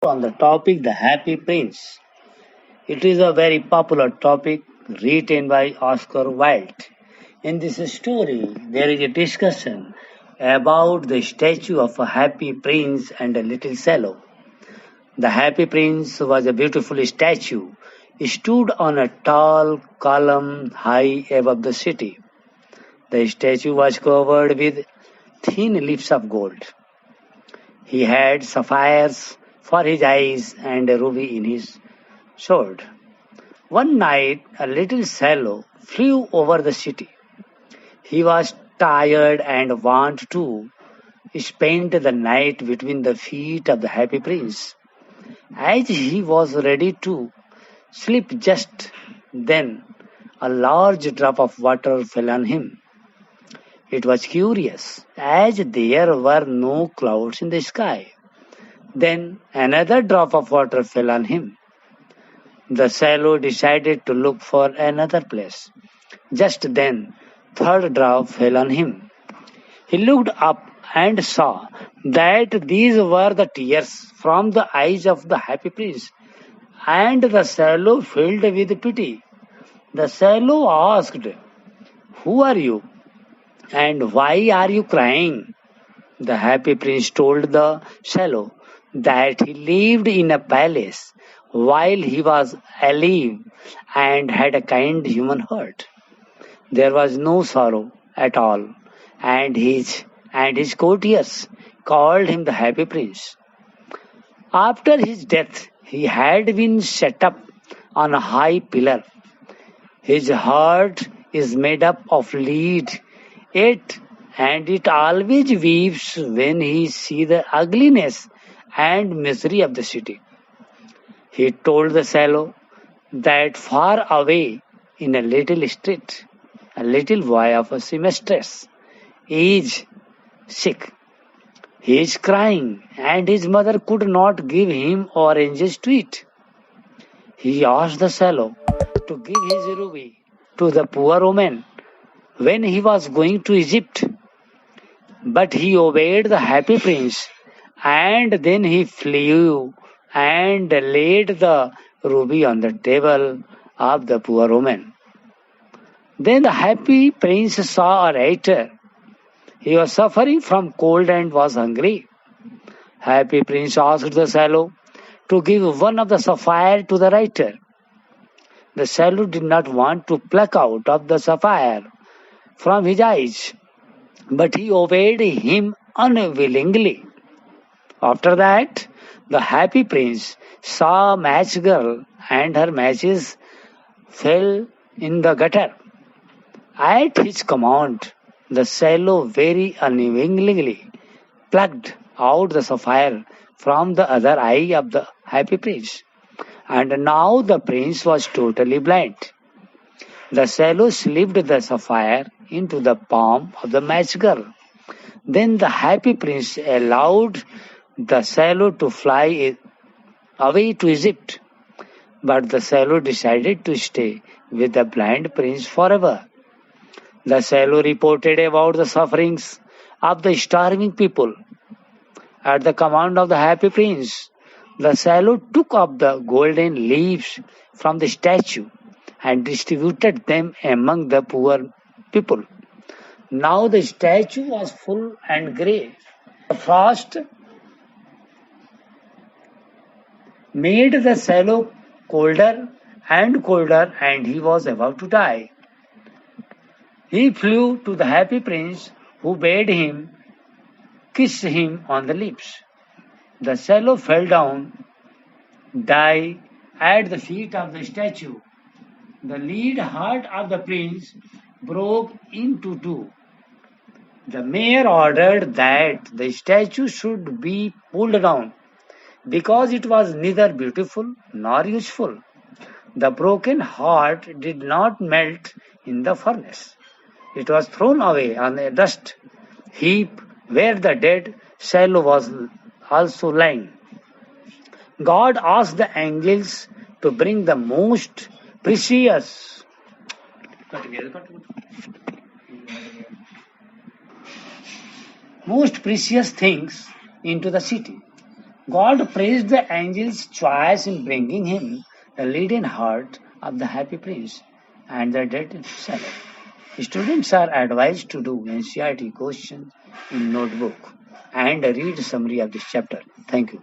On the topic The Happy Prince. It is a very popular topic written by Oscar Wilde. In this story, there is a discussion about the statue of a happy prince and a little swallow. The happy prince was a beautiful statue, stood on a tall column high above the city. The statue was covered with thin leaves of gold. He had sapphires for his eyes and a ruby in his sword. One night, a little swallow flew over the city. He was tired and wanted to spend the night between the feet of the happy prince. As he was ready to sleep just then, a large drop of water fell on him. It was curious, as there were no clouds in the sky. Then another drop of water fell on him. The swallow decided to look for another place. Just then, third drop fell on him. He looked up and saw that these were the tears from the eyes of the happy prince, and the swallow filled with pity. The swallow asked, "Who are you, and why are you crying?" The happy prince told the swallow that he lived in a palace while he was alive and had a kind human heart. There was no sorrow at all, and his courtiers called him the happy prince. After his death, he had been set up on a high pillar. His heart is made up of lead, yet and it always weeps when he sees the ugliness and misery of the city. He told the swallow that far away in a little street, a little boy of a seamstress is sick. He is crying, and his mother could not give him oranges to eat. He asked the swallow to give his ruby to the poor woman when he was going to Egypt. But he obeyed the happy prince, and then he flew and laid the ruby on the table of the poor woman. Then the happy prince saw a writer. He was suffering from cold and was hungry. Happy prince asked the swallow to give one of the sapphire to the writer. The swallow did not want to pluck out of the sapphire from his eyes, but he obeyed him unwillingly. After that, the happy prince saw a match girl, and her matches fell in the gutter. At his command, the swallow very unwillingly plucked out the sapphire from the other eye of the happy prince, and now the prince was totally blind. The swallow slipped the sapphire into the palm of the match girl. Then the happy prince allowed the swallow to fly away to Egypt, but the swallow decided to stay with the blind prince forever. The swallow reported about the sufferings of the starving people. At the command of the happy prince, the swallow took up the golden leaves from the statue and distributed them among the poor people. Now the statue was full and grey. The frost made the swallow colder and colder, and he was about to die. He flew to the happy prince, who bade him kiss him on the lips. The swallow fell down, died at the feet of the statue. The lead heart of the prince broke into two. The mayor ordered that the statue should be pulled down because it was neither beautiful nor useful. The broken heart did not melt in the furnace. It was thrown away on a dust heap where the dead swallow was also lying. God asked the angels to bring the most precious things into the city. God praised the angel's choice in bringing him the leaden heart of the happy prince and the dead servant. Students are advised to do NCRT questions in notebook and read summary of this chapter. Thank you.